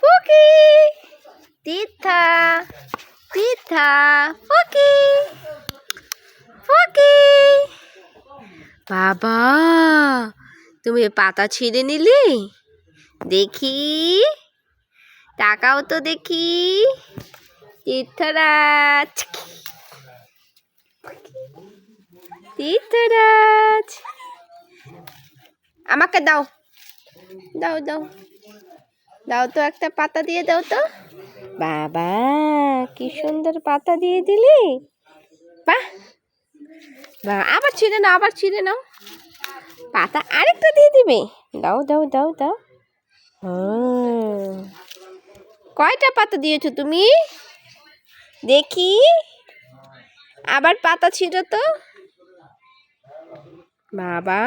ফুকি তিথা তিথা ফুকি ফুকি বাবা তুমি পাতা ছিঁড়ে নিলি দেখি তাকাও তো দেখি তীর্থরাজ তীর্থরাজ আমাকে দাও দাও দাও দাও তো একটা পাতা দিয়ে দাও তো বাবা কি সুন্দর পাতা দিয়ে দিলি বাহ বাহ আবার ছিঁড়ে নাও পাতা আরেকটা দিয়ে দিবে দাও দাও দাও দাও কয়টা পাতা দিয়েছো তুমি দেখি আবার পাতা ছিঁড়ো তো বাবা